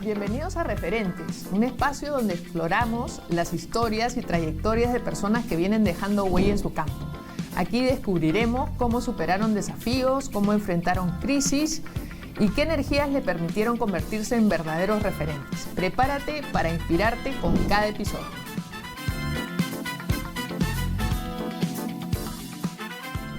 Bienvenidos a Referentes, un espacio donde exploramos las historias y trayectorias de personas que vienen dejando huella en su campo. Aquí descubriremos cómo superaron desafíos, cómo enfrentaron crisis y qué energías le permitieron convertirse en verdaderos referentes. Prepárate para inspirarte con cada episodio.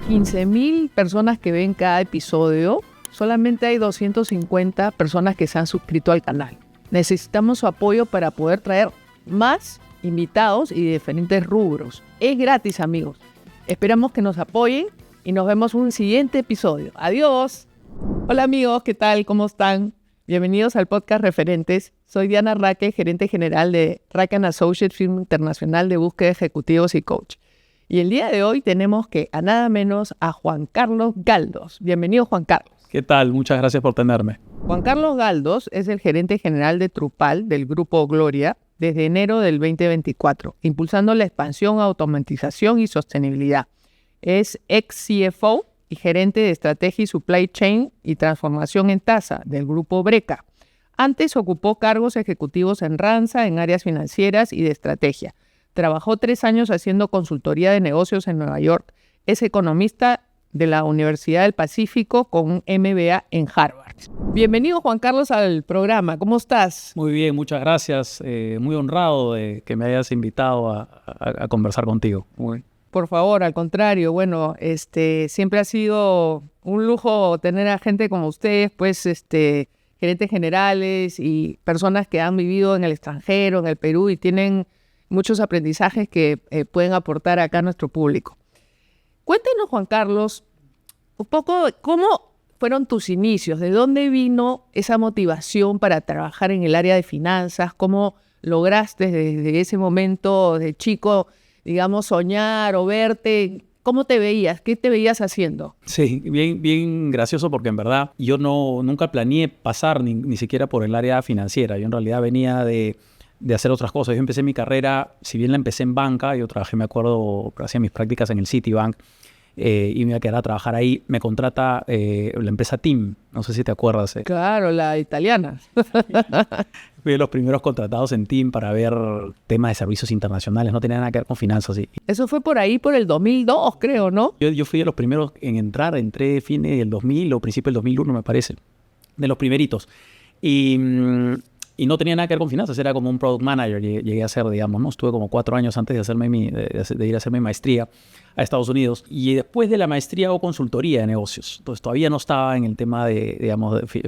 $15,000 personas que ven cada episodio. Solamente hay 250 personas que se han suscrito al canal. Necesitamos su apoyo para poder traer más invitados y de diferentes rubros. Es gratis, amigos. Esperamos que nos apoyen y nos vemos en un siguiente episodio. ¡Adiós! Hola amigos, ¿qué tal? ¿Cómo están? Bienvenidos al podcast Referentes. Soy Diana Raque, gerente general de Raque & Associates, firma internacional de búsqueda de ejecutivos y coach. Y el día de hoy tenemos a nada menos a Juan Carlos Galdos. Bienvenido, Juan Carlos. ¿Qué tal? Muchas gracias por tenerme. Juan Carlos Galdos es el gerente general de Trupal del Grupo Gloria desde enero del 2024, impulsando la expansión, automatización y sostenibilidad. Es ex CFO y gerente de estrategia y supply chain y transformación en tasa del Grupo Breca. Antes ocupó cargos ejecutivos en Ranza, en áreas financieras y de estrategia. Trabajó 3 años haciendo consultoría de negocios en Nueva York. Es economista de la Universidad del Pacífico con un MBA en Harvard. Bienvenido, Juan Carlos, al programa. ¿Cómo estás? Muy bien, muchas gracias. Muy honrado de que me hayas invitado a conversar contigo. Por favor, al contrario. Bueno, siempre ha sido un lujo tener a gente como ustedes, pues, gerentes generales y personas que han vivido en el extranjero, en el Perú, y tienen muchos aprendizajes que pueden aportar acá a nuestro público. Cuéntanos, Juan Carlos, un poco cómo fueron tus inicios, de dónde vino esa motivación para trabajar en el área de finanzas, cómo lograste desde ese momento de chico, digamos, soñar o verte, cómo te veías, qué te veías haciendo. Sí, bien gracioso porque en verdad yo nunca planeé pasar ni siquiera por el área financiera. Yo en realidad venía de hacer otras cosas. Yo empecé mi carrera, si bien la empecé en banca, yo trabajé, me acuerdo, hacía mis prácticas en el Citibank y me iba a quedar a trabajar ahí. Me contrata la empresa TIM, no sé si te acuerdas. Claro, la italiana. Fui de los primeros contratados en TIM para ver temas de servicios internacionales, no tenía nada que ver con finanzas. Sí. Eso fue por ahí, por el 2002, creo, ¿no? Yo fui de los primeros en entrar, entré fines del 2000 o principio del 2001, me parece, de los primeritos. Y no tenía nada que ver con finanzas, era como un product manager, llegué a ser, digamos, ¿no? Estuve como 4 años antes de ir a hacer mi maestría a Estados Unidos. Y después de la maestría hago consultoría de negocios. Entonces todavía no estaba en el tema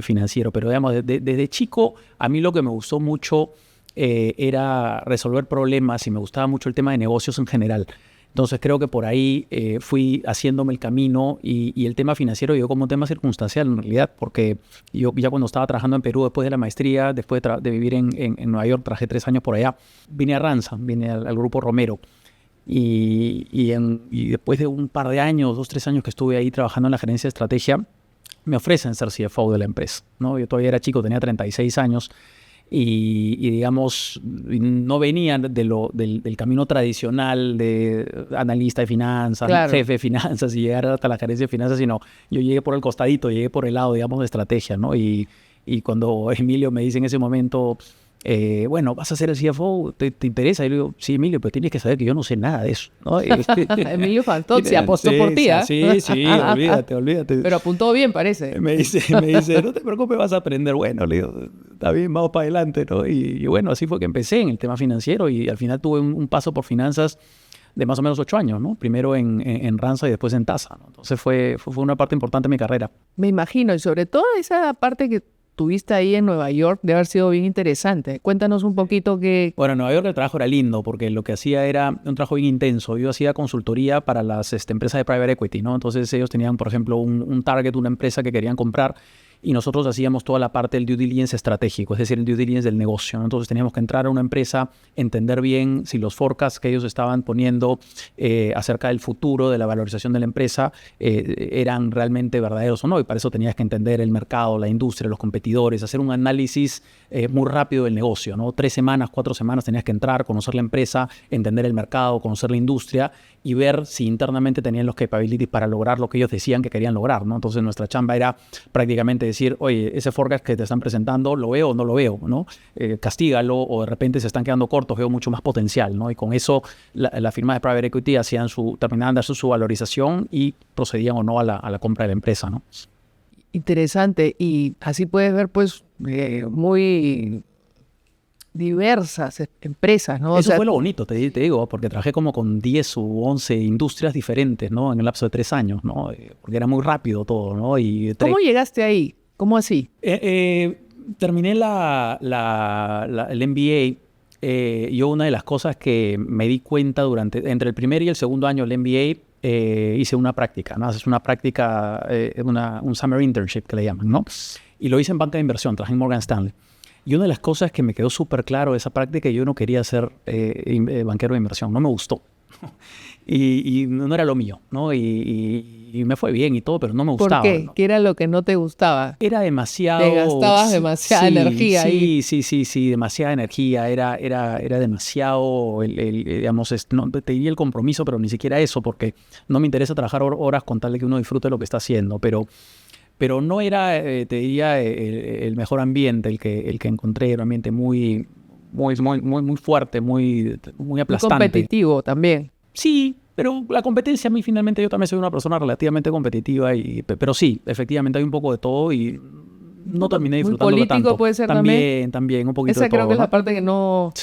financiero, pero digamos, desde chico a mí lo que me gustó mucho era resolver problemas y me gustaba mucho el tema de negocios en general. Entonces creo que por ahí fui haciéndome el camino y el tema financiero llegó como un tema circunstancial en realidad, porque yo ya cuando estaba trabajando en Perú después de la maestría, después de vivir en Nueva York, trabajé 3 años por allá, vine a Ranza, vine al Grupo Romero y después de un par de años, 2-3 años que estuve ahí trabajando en la gerencia de estrategia, me ofrecen ser CFO de la empresa, ¿no? Yo todavía era chico, tenía 36 años. Y digamos, no venía del camino tradicional de analista de finanzas, claro, jefe de finanzas y llegar hasta la gerencia de finanzas, sino yo llegué por el costadito, llegué por el lado, digamos, de estrategia, ¿no? Y cuando Emilio me dice en ese momento, bueno, ¿vas a ser el CFO? ¿Te interesa? Y le digo, sí, Emilio, pero tienes que saber que yo no sé nada de eso, ¿no? Emilio faltó, se apostó por ti, ¿eh? Sí, olvídate. Pero apuntó bien, parece. Me dice, no te preocupes, vas a aprender. Bueno, le digo, está bien, vamos para adelante, ¿no? Y bueno, así fue que empecé en el tema financiero y al final tuve un paso por finanzas de más o menos 8 años, ¿no? Primero en Ranza y después en Tasa, ¿no? Entonces fue una parte importante de mi carrera. Me imagino, y sobre todo esa parte que tuviste ahí en Nueva York debe haber sido bien interesante. Cuéntanos un poquito qué... Bueno, en Nueva York el trabajo era lindo porque lo que hacía era un trabajo bien intenso. Yo hacía consultoría para las empresas de private equity, ¿no? Entonces ellos tenían, por ejemplo, un target, una empresa que querían comprar y nosotros hacíamos toda la parte del due diligence estratégico, es decir, el due diligence del negocio, ¿no? Entonces teníamos que entrar a una empresa, entender bien si los forecasts que ellos estaban poniendo acerca del futuro, de la valorización de la empresa, eran realmente verdaderos o no. Y para eso tenías que entender el mercado, la industria, los competidores, hacer un análisis muy rápido del negocio, ¿no? 3 semanas, 4 semanas tenías que entrar, conocer la empresa, entender el mercado, conocer la industria y ver si internamente tenían los capabilities para lograr lo que ellos decían que querían lograr, ¿no? Entonces nuestra chamba era prácticamente decir, oye, ese forecast que te están presentando, ¿lo veo o no lo veo? ¿No? Castígalo, o de repente se están quedando cortos, veo mucho más potencial, ¿no? Y con eso la firma de Private Equity terminaban de hacer su valorización y procedían o no a la compra de la empresa, ¿no? Interesante. Y así puedes ver, pues, muy diversas empresas, ¿no? Eso fue lo bonito, te digo, porque trabajé como con 10 u 11 industrias diferentes, ¿no? En el lapso de 3 años, ¿no? Porque era muy rápido todo, ¿no? ¿Cómo llegaste ahí? ¿Cómo así? Terminé el MBA. Yo una de las cosas que me di cuenta entre el primer y el segundo año del MBA, hice una práctica, ¿no? Haces una práctica, un summer internship que le llaman, ¿no? Y lo hice en banca de inversión, trabajé en Morgan Stanley. Y una de las cosas que me quedó súper claro de esa práctica, yo no quería ser banquero de inversión, no me gustó. y no era lo mío, ¿no? Y me fue bien y todo, pero no me gustaba. ¿Por qué? ¿No? ¿Qué era lo que no te gustaba? Era demasiado... Te gastabas demasiada energía ahí. Sí, demasiada energía. Era demasiado, digamos, no, te diría el compromiso, pero ni siquiera eso, porque no me interesa trabajar horas con tal de que uno disfrute lo que está haciendo, pero no era, te diría, el mejor ambiente el que encontré. Era un ambiente muy fuerte, muy aplastante. Muy competitivo también. Sí, pero la competencia a mí finalmente, yo también soy una persona relativamente competitiva, pero sí, efectivamente hay un poco de todo y no terminé disfrutándolo muy político tanto. Puede ser también un poquito esa de todo. Creo que es la parte que no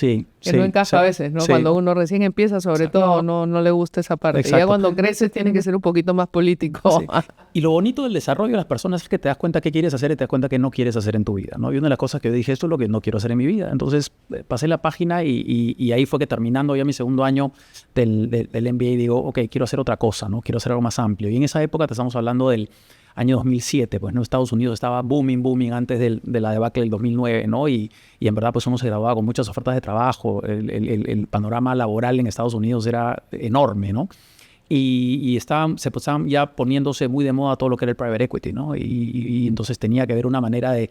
encaja a veces, ¿no? Sí. Cuando uno recién empieza, sobre todo, no le gusta esa parte. Exacto. Ya cuando creces tiene que ser un poquito más político. Sí. Y lo bonito del desarrollo de las personas es que te das cuenta qué quieres hacer y te das cuenta qué no quieres hacer en tu vida, ¿no? Y una de las cosas que yo dije, esto es lo que no quiero hacer en mi vida. Entonces pasé la página y ahí fue que, terminando ya mi segundo año del MBA, digo, ok, quiero hacer otra cosa, ¿no? Quiero hacer algo más amplio. Y en esa época te estamos hablando del año 2007, pues, ¿no? Estados Unidos estaba booming antes de la debacle del 2009, ¿no? Y en verdad, pues, uno se graduaba con muchas ofertas de trabajo. El panorama laboral en Estados Unidos era enorme, ¿no? Y se estaban ya poniéndose muy de moda todo lo que era el private equity, ¿no? Y entonces tenía que haber una manera de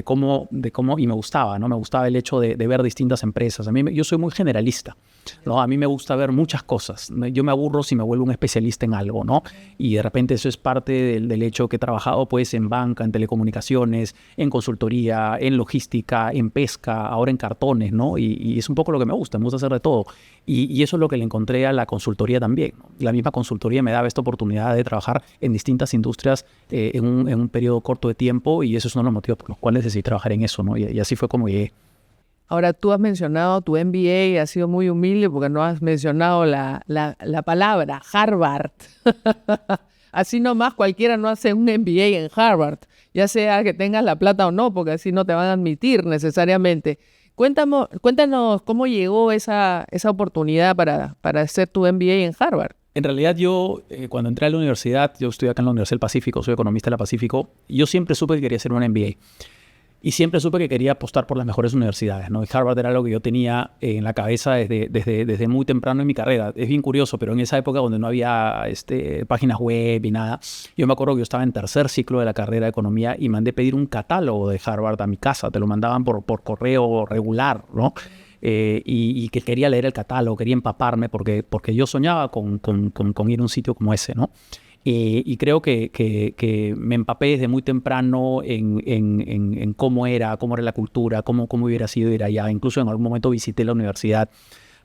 cómo, y me gustaba, ¿no? Me gustaba el hecho de ver distintas empresas. Yo soy muy generalista, ¿no? A mí me gusta ver muchas cosas. Yo me aburro si me vuelvo un especialista en algo, ¿no? Y de repente eso es parte del hecho que he trabajado, pues, en banca, en telecomunicaciones, en consultoría, en logística, en pesca, ahora en cartones, ¿no? Y es un poco lo que me gusta hacer de todo. Y eso es lo que le encontré a la consultoría también, ¿no? La misma consultoría me daba esta oportunidad de trabajar en distintas industrias en un periodo corto de tiempo, y eso es uno de los motivos por los cuales decidí trabajar en eso, ¿no? Y así fue como llegué. Ahora, tú has mencionado tu MBA, has sido muy humilde porque no has mencionado la palabra Harvard. Así nomás cualquiera no hace un MBA en Harvard, ya sea que tengas la plata o no, porque así no te van a admitir necesariamente. Cuéntanos cómo llegó esa oportunidad para hacer tu MBA en Harvard. En realidad yo, cuando entré a la universidad, yo estudié acá en la Universidad del Pacífico, soy economista de la Pacífico, y yo siempre supe que quería hacer un MBA. Y siempre supe que quería apostar por las mejores universidades, ¿no? Y Harvard era algo que yo tenía en la cabeza desde muy temprano en mi carrera. Es bien curioso, pero en esa época donde no había páginas web y nada, yo me acuerdo que yo estaba en tercer ciclo de la carrera de economía y mandé pedir un catálogo de Harvard a mi casa. Te lo mandaban por correo regular, ¿no? Y que quería leer el catálogo, quería empaparme porque yo soñaba con ir a un sitio como ese, ¿no? Y creo que me empapé desde muy temprano en cómo era la cultura, cómo hubiera sido ir allá. Incluso en algún momento visité la universidad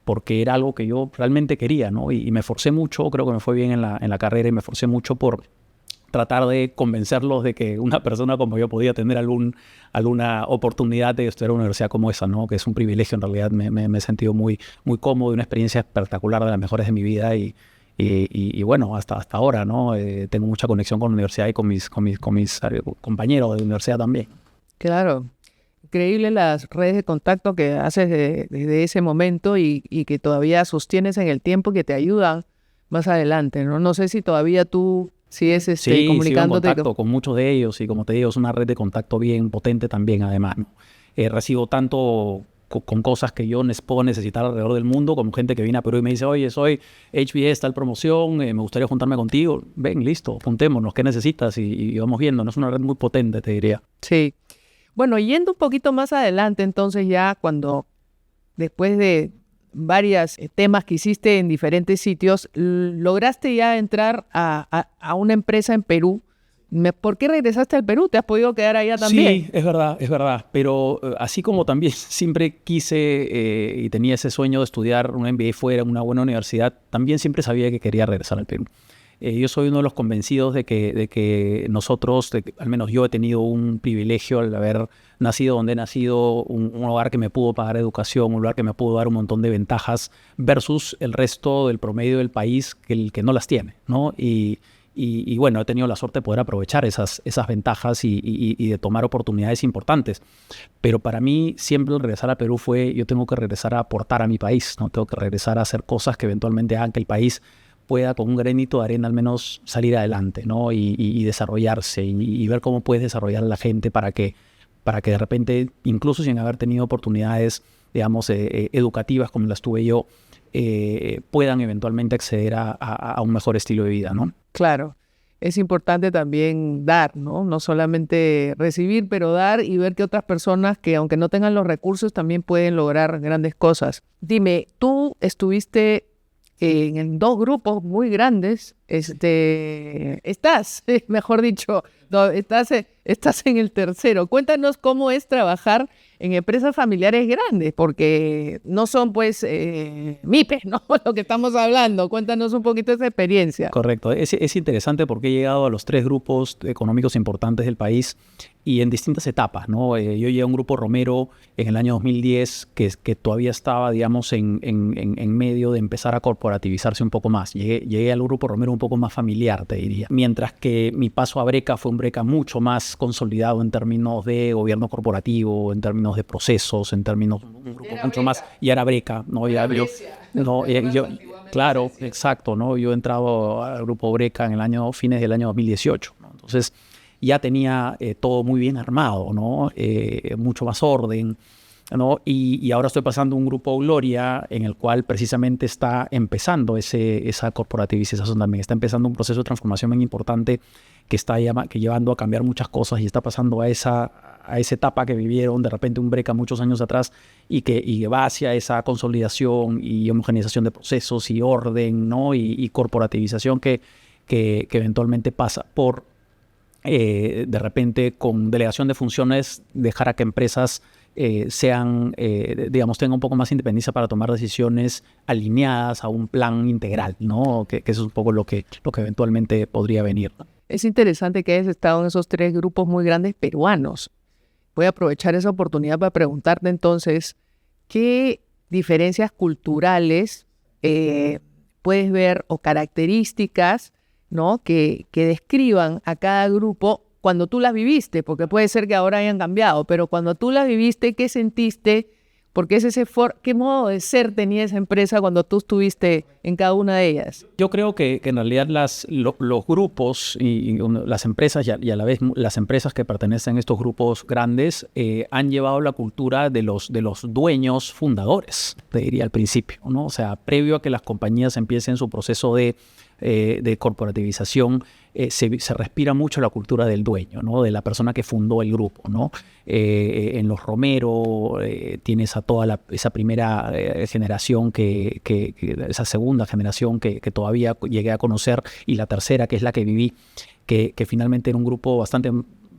porque era algo que yo realmente quería, ¿no? Y me esforcé mucho, creo que me fue bien en la carrera, y me esforcé mucho por tratar de convencerlos de que una persona como yo podía tener alguna oportunidad de estudiar en una universidad como esa, ¿no? Que es un privilegio. En realidad me he sentido muy cómodo, una experiencia espectacular, de las mejores de mi vida, y bueno, hasta ahora, ¿no? Tengo mucha conexión con la universidad y con mis compañeros de universidad también. Claro, increíble las redes de contacto que haces desde ese momento y que todavía sostienes en el tiempo, que te ayudan más adelante, ¿no? No sé si todavía tú sigues comunicándote. Sigo en contacto con muchos de ellos, y como te digo, es una red de contacto bien potente también, además, ¿no? Recibo tanto con cosas que yo puedo necesitar alrededor del mundo, como gente que viene a Perú y me dice, oye, soy HBS, tal promoción, me gustaría juntarme contigo. Ven, listo, juntémonos, ¿qué necesitas? Y vamos viendo, ¿no? Es una red muy potente, te diría. Sí. Bueno, yendo un poquito más adelante, entonces, ya cuando después de varios temas que hiciste en diferentes sitios, lograste ya entrar a una empresa en Perú ¿Por qué regresaste al Perú? ¿Te has podido quedar allá también? Sí, es verdad. Pero así como también siempre quise y tenía ese sueño de estudiar un MBA fuera, en una buena universidad, también siempre sabía que quería regresar al Perú. Yo soy uno de los convencidos de que nosotros, al menos yo he tenido un privilegio al haber nacido donde he nacido, un hogar que me pudo pagar educación, un lugar que me pudo dar un montón de ventajas versus el resto del promedio del país que no las tiene, ¿no? Y bueno, he tenido la suerte de poder aprovechar esas ventajas y de tomar oportunidades importantes. Pero para mí siempre el regresar a Perú yo tengo que regresar a aportar a mi país, ¿no? Tengo que regresar a hacer cosas que eventualmente hagan que el país pueda con un granito de arena al menos salir adelante, ¿no? Y desarrollarse y ver cómo puedes desarrollar a la gente para que de repente, incluso sin haber tenido oportunidades, digamos, educativas como las tuve yo, puedan eventualmente acceder a un mejor estilo de vida, ¿no? Claro, es importante también dar, ¿no? No solamente recibir, pero dar y ver que otras personas que aunque no tengan los recursos también pueden lograr grandes cosas. Dime, tú estuviste en dos grupos muy grandes, mejor dicho, no, estás en el tercero. Cuéntanos cómo es trabajar en empresas familiares grandes, porque no son pues MIPES, ¿no? Lo que estamos hablando. Cuéntanos un poquito de esa experiencia. Correcto. Es interesante porque he llegado a los 3 grupos económicos importantes del país y en distintas etapas, ¿no? Yo llegué a un grupo Romero en el año 2010 que todavía estaba, digamos, en medio de empezar a corporativizarse un poco más. Llegué al grupo Romero un poco más familiar, te diría. Mientras que mi paso a Breca fue un Breca mucho más consolidado en términos de gobierno corporativo, en términos de procesos, en términos un grupo mucho más. Y era Breca, ¿no? Claro, exacto, ¿no? Yo he entrado al grupo Breca fines del año 2018, ¿no? Entonces ya tenía todo muy bien armado, ¿no? Mucho más orden, ¿no? Y ahora estoy pasando un grupo Gloria en el cual precisamente está empezando esa corporativización también. Está empezando un proceso de transformación bien importante que llevando a cambiar muchas cosas y está pasando a esa etapa que vivieron de repente un Breca muchos años atrás y que va hacia esa consolidación y homogeneización de procesos y orden, ¿no? Y corporativización que eventualmente pasa por de repente con delegación de funciones dejar a que empresas digamos, tengan un poco más de independencia para tomar decisiones alineadas a un plan integral, ¿no? Que eso es un poco lo que eventualmente podría venir, ¿no? Es interesante que hayas estado en esos 3 grupos muy grandes peruanos. Voy a aprovechar esa oportunidad para preguntarte entonces, ¿qué diferencias culturales puedes ver o características, ¿no? que describan a cada grupo cuando tú las viviste? Porque puede ser que ahora hayan cambiado, pero cuando tú las viviste, ¿qué sentiste? Porque ¿qué modo de ser tenía esa empresa cuando tú estuviste en cada una de ellas? Yo creo que en realidad los grupos y las empresas y a la vez las empresas que pertenecen a estos grupos grandes han llevado la cultura de los dueños fundadores, te diría al principio, ¿no? O sea, previo a que las compañías empiecen su proceso de corporativización, se respira mucho la cultura del dueño, ¿no? De la persona que fundó el grupo, ¿no? En los Romero tienes a toda esa primera generación, esa segunda generación que todavía llegué a conocer, y la tercera, que es la que viví, que finalmente era un grupo bastante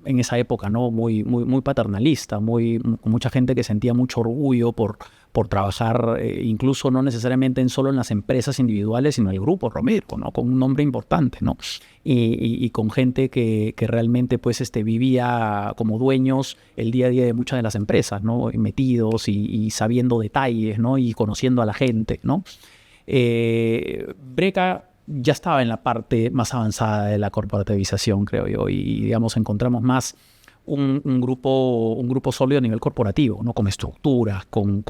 en esa época, ¿no? Muy paternalista, con mucha gente que sentía mucho orgullo por trabajar, incluso no necesariamente solo en las empresas individuales, sino el grupo Romero, ¿no? Con un nombre importante, ¿no? Y con gente que realmente pues, vivía como dueños el día a día de muchas de las empresas, ¿no? Metidos y sabiendo detalles, ¿no? Y conociendo a la gente, ¿no? Breca ya estaba en la parte más avanzada de la corporativización, creo yo, y digamos encontramos más un grupo sólido a nivel corporativo, ¿no? Con estructuras, con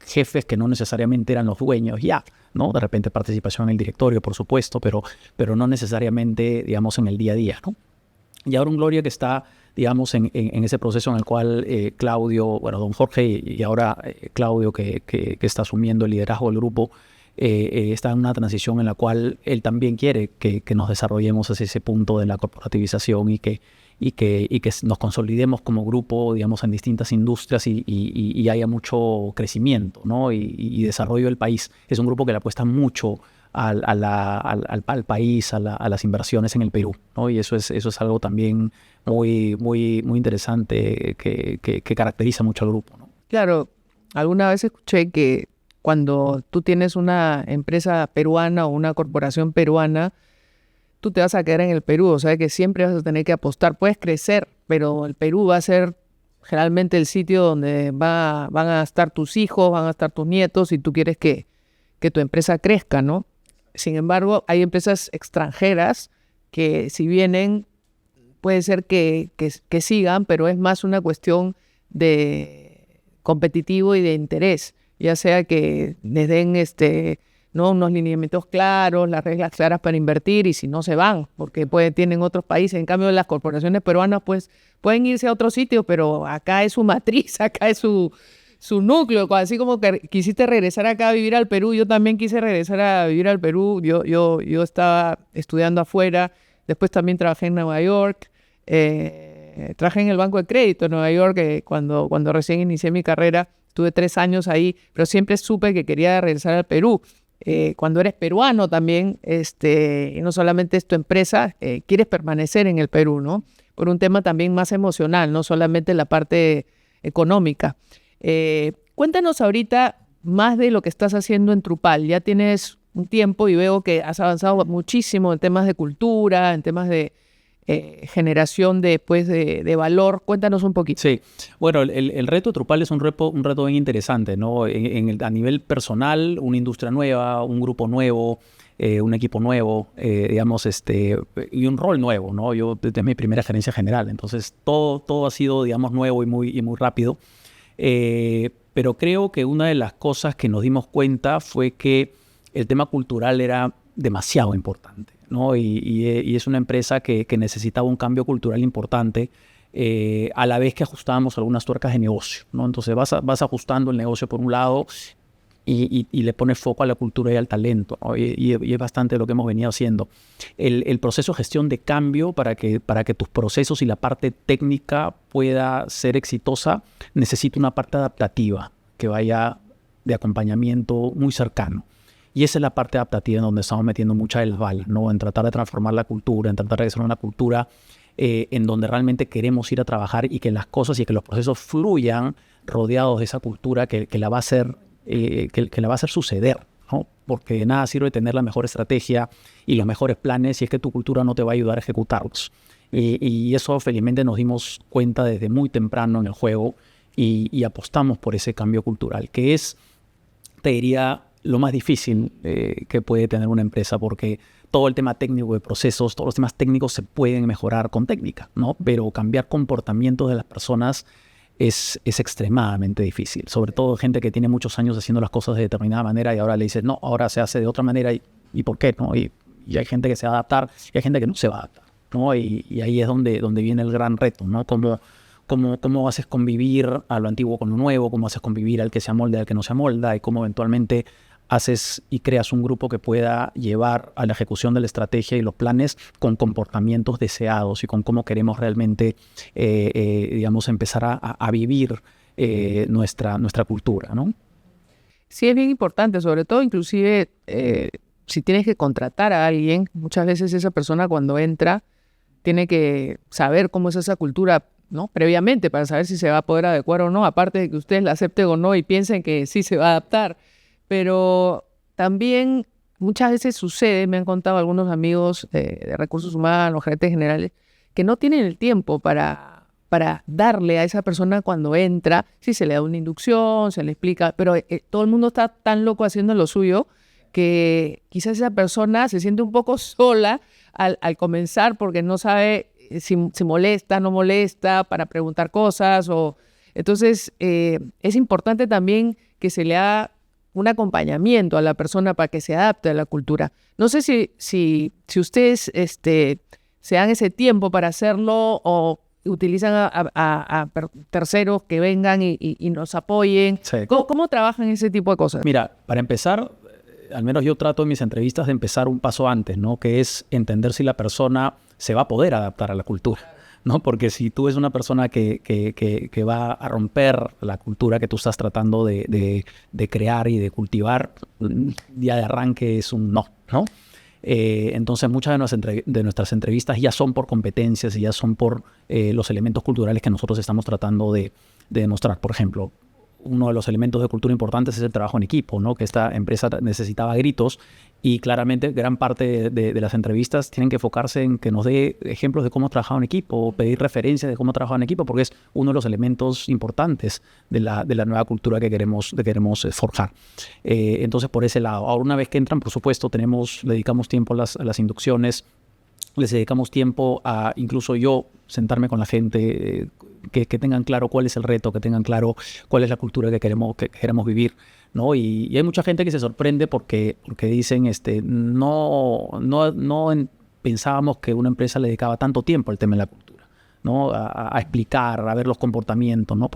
jefes que no necesariamente eran los dueños ya, ¿no? De repente participación en el directorio, por supuesto, pero no necesariamente, digamos, en el día a día, ¿no? Y ahora un Gloria que está, digamos, en ese proceso en el cual Claudio, don Jorge y ahora Claudio que está asumiendo el liderazgo del grupo, está en una transición en la cual él también quiere que nos desarrollemos hacia ese punto de la corporativización y que nos consolidemos como grupo, digamos, en distintas industrias y haya mucho crecimiento, ¿no? y desarrollo del país. Es un grupo que le apuesta mucho al país, a las inversiones en el Perú, ¿no? Y eso es algo también muy, muy, muy interesante que caracteriza mucho al grupo, ¿no? Claro, alguna vez escuché que cuando tú tienes una empresa peruana o una corporación peruana, tú te vas a quedar en el Perú, o sea que siempre vas a tener que apostar. Puedes crecer, pero el Perú va a ser generalmente el sitio donde van a estar tus hijos, van a estar tus nietos, y tú quieres que tu empresa crezca, ¿no? Sin embargo, hay empresas extranjeras que si vienen, puede ser que sigan, pero es más una cuestión de competitivo y de interés, ya sea que les den ¿no? unos lineamientos claros, las reglas claras para invertir, y si no se van, porque tienen otros países. En cambio, las corporaciones peruanas pues pueden irse a otro sitio, pero acá es su matriz, acá es su núcleo. Así como que quisiste regresar acá a vivir al Perú, yo también quise regresar a vivir al Perú. Yo estaba estudiando afuera, después también trabajé en Nueva York, trabajé en el Banco de Crédito en Nueva York, cuando recién inicié mi carrera. Tuve 3 años ahí, pero siempre supe que quería regresar al Perú. Cuando eres peruano también, y no solamente es tu empresa, quieres permanecer en el Perú, ¿no? Por un tema también más emocional, no solamente la parte económica. Cuéntanos ahorita más de lo que estás haciendo en Trupal. Ya tienes un tiempo y veo que has avanzado muchísimo en temas de cultura, en temas de generación de valor. Cuéntanos un poquito. Sí, bueno, el reto de Trupal es un reto bien interesante, ¿no? A nivel personal, una industria nueva, un grupo nuevo, un equipo nuevo, digamos, y un rol nuevo, ¿no? Yo desde mi primera gerencia general, entonces todo ha sido, digamos, nuevo y muy rápido. Pero creo que una de las cosas que nos dimos cuenta fue que el tema cultural era demasiado importante, ¿no? Y es una empresa que necesitaba un cambio cultural importante, a la vez que ajustábamos algunas tuercas de negocio, ¿no? Entonces vas ajustando el negocio por un lado y le pones foco a la cultura y al talento, ¿no? Y es bastante lo que hemos venido haciendo. El proceso de gestión de cambio para que tus procesos y la parte técnica pueda ser exitosa, necesita una parte adaptativa que vaya de acompañamiento muy cercano. Y esa es la parte adaptativa en donde estamos metiendo mucha de las balas, ¿no? En tratar de transformar la cultura, en tratar de hacer una cultura en donde realmente queremos ir a trabajar, y que las cosas y que los procesos fluyan rodeados de esa cultura que la va a hacer, que la va a hacer suceder, ¿no? Porque de nada sirve tener la mejor estrategia y los mejores planes si es que tu cultura no te va a ayudar a ejecutarlos. Y eso felizmente nos dimos cuenta desde muy temprano en el juego, y apostamos por ese cambio cultural, que es, te diría, lo más difícil que puede tener una empresa, porque todo el tema técnico de procesos, todos los temas técnicos se pueden mejorar con técnica, ¿no? Pero cambiar comportamientos de las personas es extremadamente difícil. Sobre todo gente que tiene muchos años haciendo las cosas de determinada manera y ahora le dices, no, ahora se hace de otra manera, ¿y por qué? ¿No? Y hay gente que se va a adaptar y hay gente que no se va a adaptar, ¿no? Y ahí es donde viene el gran reto, ¿no? ¿Cómo haces convivir a lo antiguo con lo nuevo? ¿Cómo haces convivir al que se amolda y al que no se amolda? Y cómo eventualmente haces y creas un grupo que pueda llevar a la ejecución de la estrategia y los planes con comportamientos deseados y con cómo queremos realmente, digamos, empezar a vivir nuestra cultura, ¿no? Sí, es bien importante, sobre todo inclusive si tienes que contratar a alguien, muchas veces esa persona cuando entra tiene que saber cómo es esa cultura, ¿no? Previamente, para saber si se va a poder adecuar o no, aparte de que ustedes la acepten o no y piensen que sí se va a adaptar. Pero también muchas veces sucede, me han contado algunos amigos de recursos humanos, gerentes generales, que no tienen el tiempo para darle a esa persona cuando entra. Sí, se le da una inducción, se le explica, pero todo el mundo está tan loco haciendo lo suyo que quizás esa persona se siente un poco sola al comenzar, porque no sabe si molesta, no molesta, para preguntar cosas. Entonces, es importante también que se le haga un acompañamiento a la persona para que se adapte a la cultura. No sé si ustedes se dan ese tiempo para hacerlo o utilizan a terceros que vengan y nos apoyen. Sí. ¿Cómo trabajan ese tipo de cosas? Mira, para empezar, al menos yo trato en mis entrevistas de empezar un paso antes, ¿no? Que es entender si la persona se va a poder adaptar a la cultura, ¿no? Porque si tú eres una persona que va a romper la cultura que tú estás tratando de crear y de cultivar, ya de arranque es un no, ¿no? Entonces muchas de nuestras entrevistas ya son por competencias y ya son por los elementos culturales que nosotros estamos tratando de demostrar. Por ejemplo, uno de los elementos de cultura importantes es el trabajo en equipo, ¿no? Que esta empresa necesitaba a gritos y claramente gran parte de las entrevistas tienen que enfocarse en que nos dé ejemplos de cómo trabajaba en equipo o pedir referencias de cómo trabajaba en equipo, porque es uno de los elementos importantes de la nueva cultura que queremos forjar. Entonces, por ese lado. Ahora, una vez que entran, por supuesto, le dedicamos tiempo a las inducciones, les dedicamos tiempo a incluso yo sentarme con la gente, que tengan claro cuál es el reto, que tengan claro cuál es la cultura que queremos vivir, ¿no? Y hay mucha gente que se sorprende porque dicen, pensábamos que una empresa le dedicaba tanto tiempo al tema de la cultura, ¿no? A explicar, a ver los comportamientos, ¿no?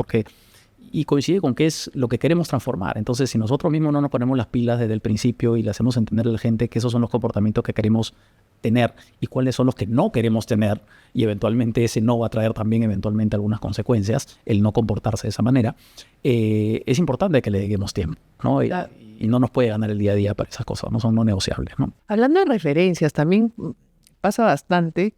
Y coincide con que es lo que queremos transformar. Entonces, si nosotros mismos no nos ponemos las pilas desde el principio y le hacemos entender a la gente que esos son los comportamientos que queremos tener y cuáles son los que no queremos tener, y eventualmente ese no va a traer también eventualmente algunas consecuencias, el no comportarse de esa manera, es importante que le dediquemos tiempo, ¿no? Y no nos puede ganar el día a día para esas cosas, no son no negociables, ¿no? Hablando de referencias, también pasa bastante,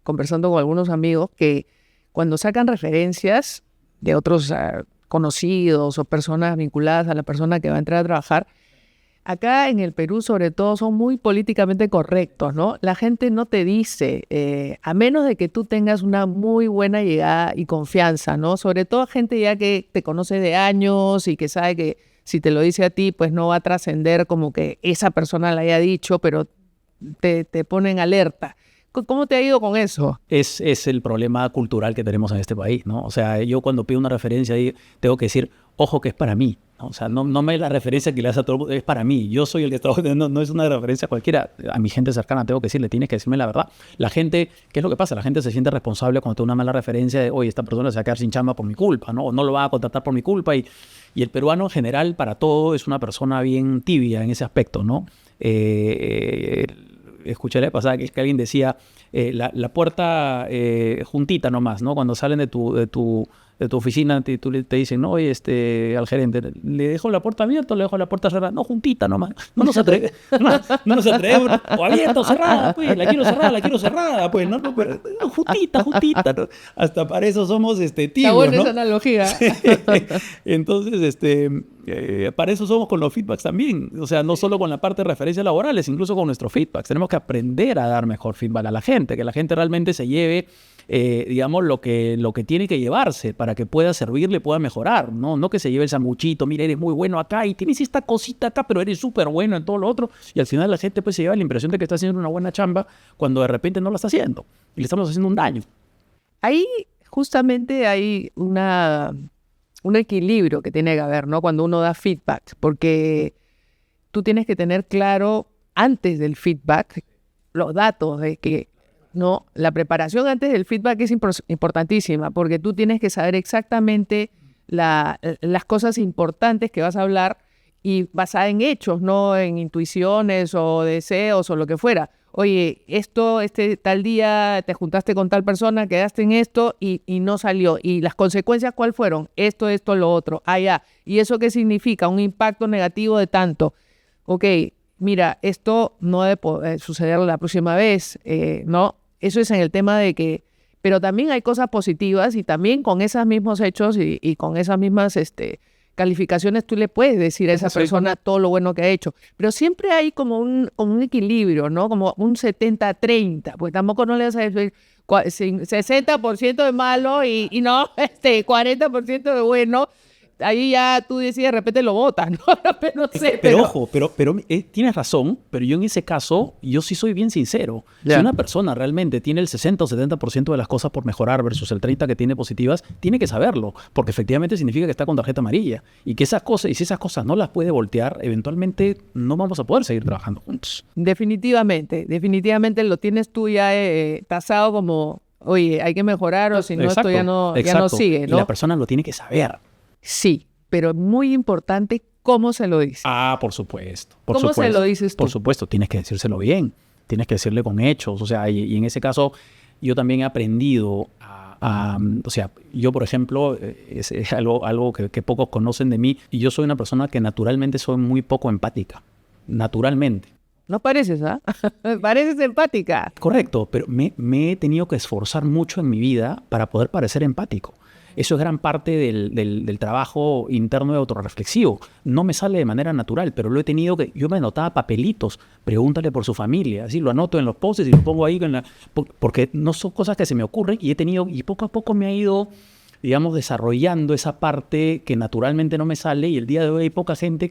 conversando con algunos amigos, que cuando sacan referencias de otros conocidos o personas vinculadas a la persona que va a entrar a trabajar, acá en el Perú, sobre todo, son muy políticamente correctos, ¿no? La gente no te dice, a menos de que tú tengas una muy buena llegada y confianza, ¿no? Sobre todo gente ya que te conoce de años y que sabe que si te lo dice a ti, pues no va a trascender como que esa persona le haya dicho, pero te ponen alerta. ¿Cómo te ha ido con eso? Es el problema cultural que tenemos en este país, ¿no? O sea, yo cuando pido una referencia ahí tengo que decir, ojo que es para mí, ¿no? O sea, no me la referencia que le das a todo el mundo, es para mí. Yo soy el que está, no es una referencia cualquiera. A mi gente cercana tengo que decirle, tienes que decirme la verdad. La gente, ¿qué es lo que pasa? La gente se siente responsable cuando tiene una mala referencia de, oye, esta persona se va a quedar sin chamba por mi culpa, ¿no? O no lo va a contratar por mi culpa. Y el peruano en general, para todo, es una persona bien tibia en ese aspecto, ¿no? Escuché la pasada que alguien decía la puerta juntita nomás, ¿no? Cuando salen de tu oficina te dicen, no, oye, al gerente, ¿le dejo la puerta abierta o le dejo la puerta cerrada? No, juntita nomás. No nos atrevemos. No nos atrevemos. O abierta o cerrada, pues. La quiero cerrada, pues. No, pero, juntita. ¿No? Hasta para eso somos tibios, está buena, ¿no? esa analogía. Sí. Entonces, para eso somos con los feedbacks también. O sea, no solo con la parte de referencias laborales, incluso con nuestros feedbacks. Tenemos que aprender a dar mejor feedback a la gente, que la gente realmente se lleve, digamos, lo que tiene que llevarse para que pueda servirle, pueda mejorar, ¿no? No que se lleve el sanguchito, mira, eres muy bueno acá y tienes esta cosita acá, pero eres súper bueno en todo lo otro. Y al final la gente pues se lleva la impresión de que está haciendo una buena chamba cuando de repente no la está haciendo. Y le estamos haciendo un daño. Ahí justamente hay un equilibrio que tiene que haber, ¿no? Cuando uno da feedback, porque tú tienes que tener claro antes del feedback los datos de que, ¿no? La preparación antes del feedback es importantísima, porque tú tienes que saber exactamente las cosas importantes que vas a hablar y basada en hechos, no en intuiciones o deseos o lo que fuera. Oye, tal día te juntaste con tal persona, quedaste en esto y no salió. ¿Y las consecuencias cuáles fueron? Esto, lo otro. Ah, ya. ¿Y eso qué significa? Un impacto negativo de tanto. Ok, mira, esto no debe suceder la próxima vez, ¿no? Eso es en el tema de que... Pero también hay cosas positivas y también con esos mismos hechos y con esas mismas calificaciones tú le puedes decir a esa persona todo lo bueno que ha hecho. Pero siempre hay como un equilibrio, ¿no? Como un 70-30, pues tampoco no le vas a decir 60% de malo y no 40% de bueno. Ahí ya tú decides, de repente lo votas, ¿no? No sé, pero ojo, pero tienes razón, pero yo en ese caso, yo sí soy bien sincero. Ya. Si una persona realmente tiene el 60 o 70% de las cosas por mejorar versus el 30 que tiene positivas, tiene que saberlo, porque efectivamente significa que está con tarjeta amarilla. Y que si esas cosas no las puede voltear, eventualmente no vamos a poder seguir trabajando juntos. Definitivamente lo tienes tú ya tasado como, oye, hay que mejorar o si no esto ya no sigue, ¿no? Y la persona lo tiene que saber. Sí, pero es muy importante cómo se lo dice. Ah, por supuesto. ¿Cómo se lo dices tú? Por supuesto, tienes que decírselo bien. Tienes que decirle con hechos. O sea, y en ese caso, yo también he aprendido o sea, yo, por ejemplo, es algo que pocos conocen de mí. Y yo soy una persona que naturalmente soy muy poco empática. Naturalmente. No pareces, ¿ah? Pareces empática. Correcto, pero me he tenido que esforzar mucho en mi vida para poder parecer empático. Eso es gran parte del trabajo interno y autorreflexivo. No me sale de manera natural, pero lo he tenido que... Yo me anotaba papelitos, pregúntale por su familia, así lo anoto en los posts y lo pongo ahí, porque no son cosas que se me ocurren y poco a poco me ha ido, digamos, desarrollando esa parte que naturalmente no me sale, y el día de hoy hay poca gente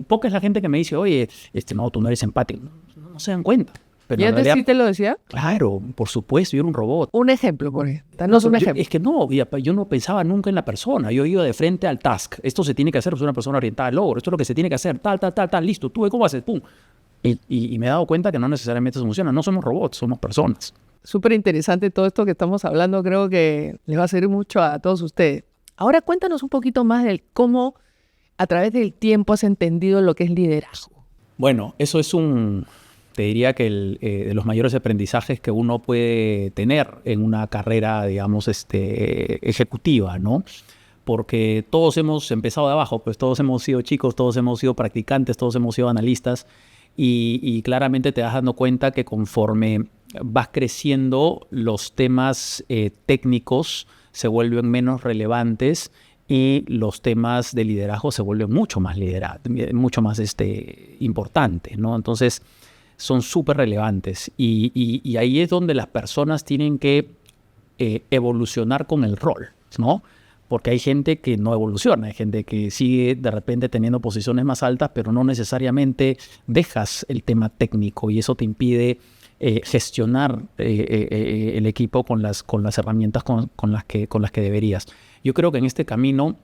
poca es la gente que me dice, oye, no, tú no eres empático. No se dan cuenta. Pero ¿Y antes sí te lo decía? Claro, por supuesto, yo era un robot. Un ejemplo, por ejemplo. Danos un ejemplo. Es que no, yo no pensaba nunca en la persona. Yo iba de frente al task. Esto se tiene que hacer, soy una persona orientada al logro. Esto es lo que se tiene que hacer, tal, listo. Tú, ¿cómo haces? Pum. Y me he dado cuenta que no necesariamente eso funciona. No somos robots, somos personas. Súper interesante todo esto que estamos hablando. Creo que les va a servir mucho a todos ustedes. Ahora cuéntanos un poquito más del cómo a través del tiempo has entendido lo que es liderazgo. Bueno, eso es te diría que de los mayores aprendizajes que uno puede tener en una carrera, digamos, ejecutiva, ¿no? Porque todos hemos empezado de abajo, pues todos hemos sido chicos, todos hemos sido practicantes, todos hemos sido analistas, y claramente te vas dando cuenta que conforme vas creciendo, los temas técnicos se vuelven menos relevantes y los temas de liderazgo se vuelven mucho más importantes, ¿no? Entonces, son súper relevantes y ahí es donde las personas tienen que evolucionar con el rol, ¿no? Porque hay gente que no evoluciona, hay gente que sigue de repente teniendo posiciones más altas, pero no necesariamente dejas el tema técnico y eso te impide gestionar el equipo con las herramientas con las que deberías. Yo creo que en este camino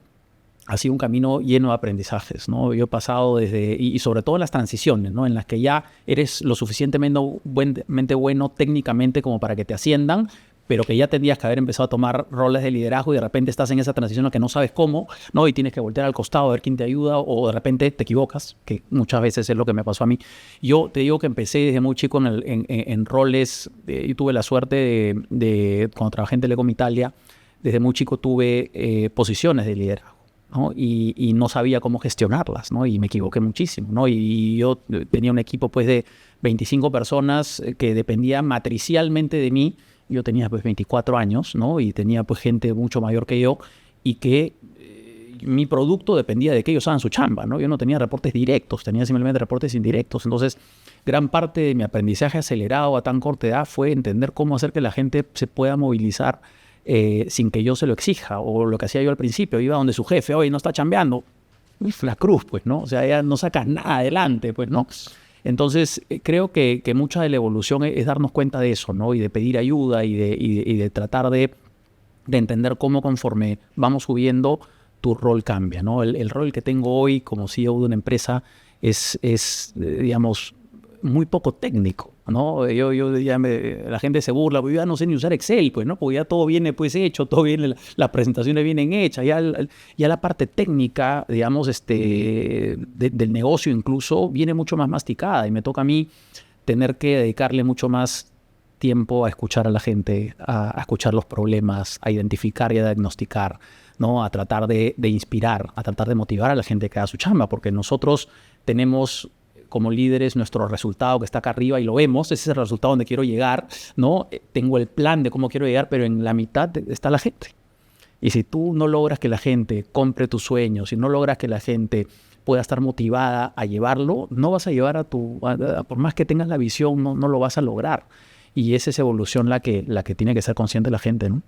ha sido un camino lleno de aprendizajes, ¿no? Yo he pasado y sobre todo en las transiciones, ¿no? En las que ya eres lo suficientemente bueno técnicamente como para que te asciendan, pero que ya tendrías que haber empezado a tomar roles de liderazgo y de repente estás en esa transición en la que no sabes cómo, ¿no? Y tienes que voltear al costado a ver quién te ayuda o de repente te equivocas, que muchas veces es lo que me pasó a mí. Yo te digo que empecé desde muy chico en roles, yo tuve la suerte de cuando trabajé en Telecom Italia, desde muy chico tuve posiciones de liderazgo, ¿no? Y no sabía cómo gestionarlas, ¿no? Y me equivoqué muchísimo, ¿no? Y yo tenía un equipo pues de 25 personas que dependían matricialmente de mí. Yo tenía pues 24 años, ¿no? Y tenía pues gente mucho mayor que yo y que mi producto dependía de que ellos hagan su chamba, ¿no? Yo no tenía reportes directos, tenía simplemente reportes indirectos. Entonces, gran parte de mi aprendizaje acelerado a tan corta edad fue entender cómo hacer que la gente se pueda movilizar sin que yo se lo exija. O lo que hacía yo al principio, iba donde su jefe, oye, no está chambeando. La cruz, pues, ¿no? O sea, ya no sacas nada adelante, pues, ¿no? Entonces, creo que mucha de la evolución es darnos cuenta de eso, ¿no? Y de pedir ayuda y de tratar de entender cómo conforme vamos subiendo, tu rol cambia, ¿no? El rol que tengo hoy como CEO de una empresa es digamos, muy poco técnico, ¿no? La gente se burla, pues yo ya no sé ni usar Excel, pues, ¿no? Porque ya todo viene pues hecho, todo viene, las presentaciones vienen hechas, ya la parte técnica, digamos, del negocio incluso, viene mucho más masticada y me toca a mí tener que dedicarle mucho más tiempo a escuchar a la gente, a escuchar los problemas, a identificar y a diagnosticar, ¿no? A tratar de inspirar, a tratar de motivar a la gente que haga su chamba, porque nosotros tenemos como líderes nuestro resultado que está acá arriba y lo vemos, ese es el resultado donde quiero llegar, ¿no? Tengo el plan de cómo quiero llegar, pero en la mitad está la gente. Y si tú no logras que la gente compre tus sueños, si no logras que la gente pueda estar motivada a llevarlo, no vas a llevar por más que tengas la visión, no lo vas a lograr. Y esa es evolución la que tiene que ser consciente la gente, ¿no?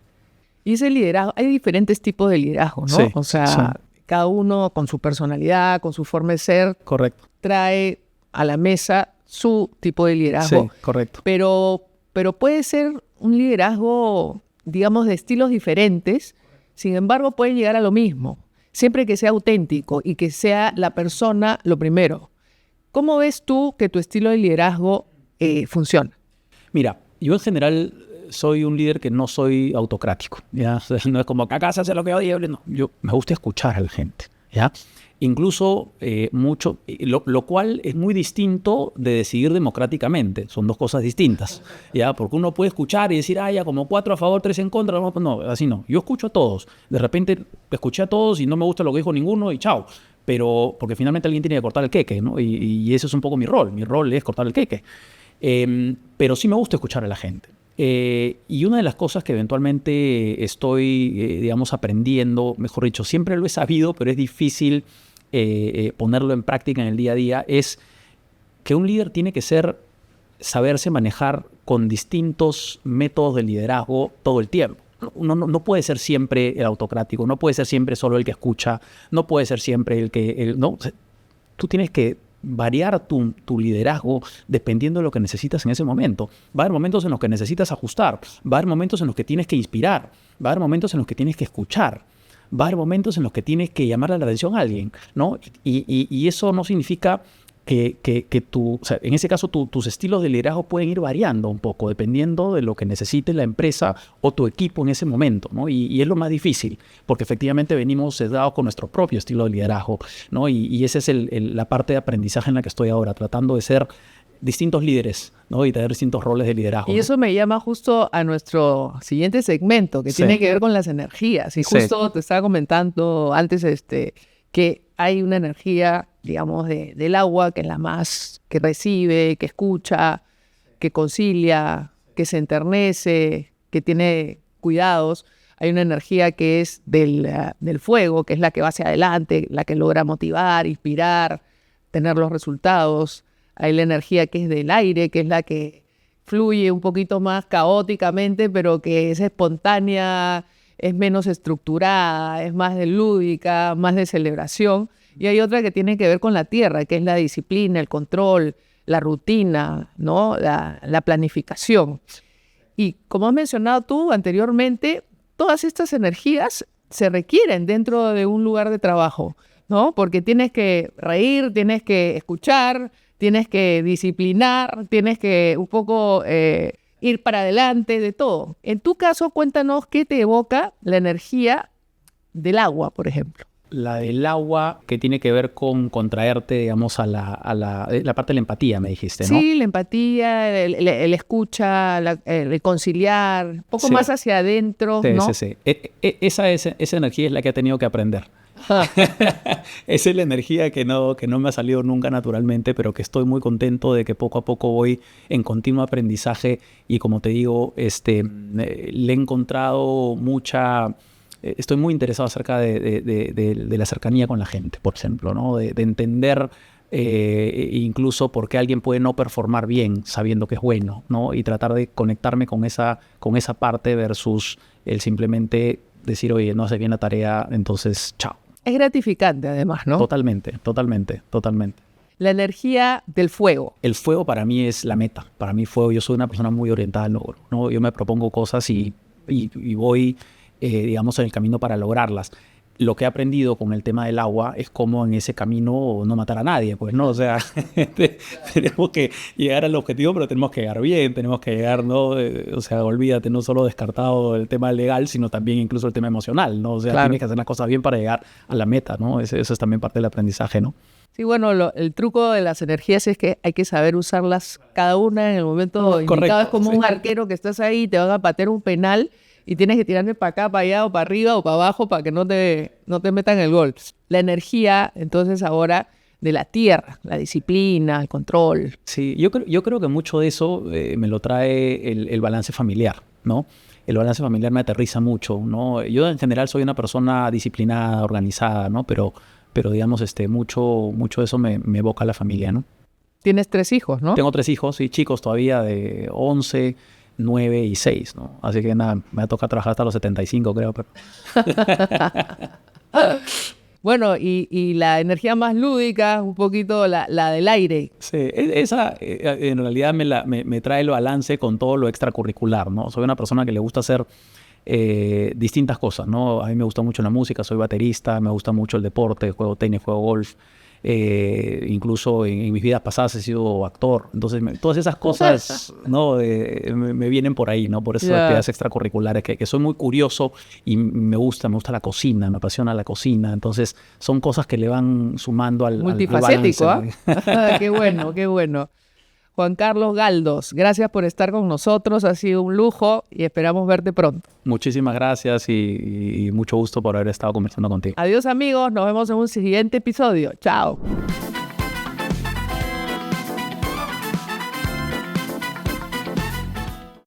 Y ese liderazgo, hay diferentes tipos de liderazgo, ¿no? Sí, o sea, sí. Cada uno con su personalidad, con su forma de ser, Correcto. trae a la mesa su tipo de liderazgo. Sí, correcto. Pero puede ser un liderazgo, digamos, de estilos diferentes, sin embargo puede llegar a lo mismo, siempre que sea auténtico y que sea la persona lo primero. ¿Cómo ves tú que tu estilo de liderazgo funciona? Mira, yo en general soy un líder que no soy autocrático, ¿ya? No es como que acá se hace lo que yo digo, no. Yo me gusta escuchar a la gente, ¿ya? incluso mucho, lo cual es muy distinto de decidir democráticamente. Son dos cosas distintas, ¿ya? Porque uno puede escuchar y decir, ya como 4 a favor, 3 en contra. No, no, así no. Yo escucho a todos. De repente escuché a todos y no me gusta lo que dijo ninguno y chao. Pero porque finalmente alguien tiene que cortar el queque, ¿no? Y ese es un poco mi rol. Mi rol es cortar el queque. Pero sí me gusta escuchar a la gente. Y una de las cosas que eventualmente estoy, digamos, aprendiendo, mejor dicho, siempre lo he sabido, pero es difícil ponerlo en práctica en el día a día, es que un líder tiene que saberse manejar con distintos métodos de liderazgo todo el tiempo. No puede ser siempre el autocrático, no puede ser siempre solo el que escucha, no puede ser siempre el que... no, tú tienes que variar tu liderazgo dependiendo de lo que necesitas en ese momento. Va a haber momentos en los que necesitas ajustar, va a haber momentos en los que tienes que inspirar, va a haber momentos en los que tienes que escuchar, va a haber momentos en los que tienes que llamarle la atención a alguien, ¿no? Y eso no significa que o sea, en ese caso tus estilos de liderazgo pueden ir variando un poco dependiendo de lo que necesite la empresa o tu equipo en ese momento, ¿no? Y es lo más difícil, porque efectivamente venimos sesgados con nuestro propio estilo de liderazgo, ¿no? Y esa es la parte de aprendizaje en la que estoy ahora, tratando de ser distintos líderes, ¿no? Y tener distintos roles de liderazgo. Y eso me llama justo a nuestro siguiente segmento, que tiene que ver con las energías. Y justo te estaba comentando antes que hay una energía, digamos, del agua, que es la más que recibe, que escucha, que concilia, que se enternece, que tiene cuidados. Hay una energía que es del fuego, que es la que va hacia adelante, la que logra motivar, inspirar, tener los resultados. Hay la energía que es del aire, que es la que fluye un poquito más caóticamente, pero que es espontánea, es menos estructurada, es más de lúdica, más de celebración. Y hay otra que tiene que ver con la tierra, que es la disciplina, el control, la rutina, ¿no? La planificación. Y como has mencionado tú anteriormente, todas estas energías se requieren dentro de un lugar de trabajo, ¿no? Porque tienes que reír, tienes que escuchar, tienes que disciplinar, tienes que un poco ir para adelante, de todo. En tu caso, cuéntanos qué te evoca la energía del agua, por ejemplo. La del agua, que tiene que ver con contraerte, digamos, a la parte de la empatía, me dijiste, ¿no? Sí, la empatía, el escucha, el conciliar, un poco más hacia adentro, sí, ¿no? Sí. Esa energía es la que he tenido que aprender. Esa es la energía que no me ha salido nunca naturalmente, pero que estoy muy contento de que poco a poco voy en continuo aprendizaje y, como te digo, le he encontrado mucha... estoy muy interesado acerca de la cercanía con la gente, por ejemplo, ¿no? De entender incluso por qué alguien puede no performar bien sabiendo que es bueno, ¿no? Y tratar de conectarme con esa parte versus el simplemente decir, oye, no haces bien la tarea, entonces chao. Es gratificante, además, ¿no? Totalmente. La energía del fuego. El fuego para mí es la meta. Para mí fuego, yo soy una persona muy orientada al logro, ¿no? Yo me propongo cosas y voy, digamos, en el camino para lograrlas. Lo que he aprendido con el tema del agua es cómo en ese camino no matar a nadie, pues, ¿no? O sea, tenemos que llegar al objetivo, pero tenemos que llegar bien, tenemos que llegar, ¿no? O sea, olvídate, no solo descartado el tema legal, sino también incluso el tema emocional, ¿no? O sea, tienes que hacer las cosas bien para llegar a la meta, ¿no? Eso es también parte del aprendizaje, ¿no? Sí, bueno, el truco de las energías es que hay que saber usarlas cada una en el momento indicado. Es como un arquero que estás ahí y te van a patear un penal y tienes que tirarme para acá, para allá, o para arriba, o para abajo, para que no te metan el gol. La energía, entonces, ahora de la tierra, la disciplina, el control. Sí, yo creo que mucho de eso me lo trae el balance familiar, ¿no? El balance familiar me aterriza mucho, ¿no? Yo en general soy una persona disciplinada, organizada, ¿no? Pero digamos, mucho de eso me evoca la familia, ¿no? Tienes 3 hijos, ¿no? Tengo 3 hijos, sí, chicos todavía de 11, 9 y 6, ¿no? Así que nada, me va a tocar trabajar hasta los 75, creo. Pero... Bueno, y la energía más lúdica, un poquito la del aire. Sí, esa en realidad me trae el balance con todo lo extracurricular, ¿no? Soy una persona que le gusta hacer distintas cosas, ¿no? A mí me gusta mucho la música, soy baterista, me gusta mucho el deporte, juego tenis, juego golf. incluso en mis vidas pasadas he sido actor. Entonces, todas esas cosas, ¿no? Me vienen por ahí, ¿no? Por esas actividades extracurriculares que soy muy curioso y me gusta la cocina, me apasiona la cocina. Entonces, son cosas que le van sumando al multifacético, al balance. Qué bueno, qué bueno. Juan Carlos Galdos, gracias por estar con nosotros, ha sido un lujo y esperamos verte pronto. Muchísimas gracias y mucho gusto por haber estado conversando contigo. Adiós amigos, nos vemos en un siguiente episodio. Chao.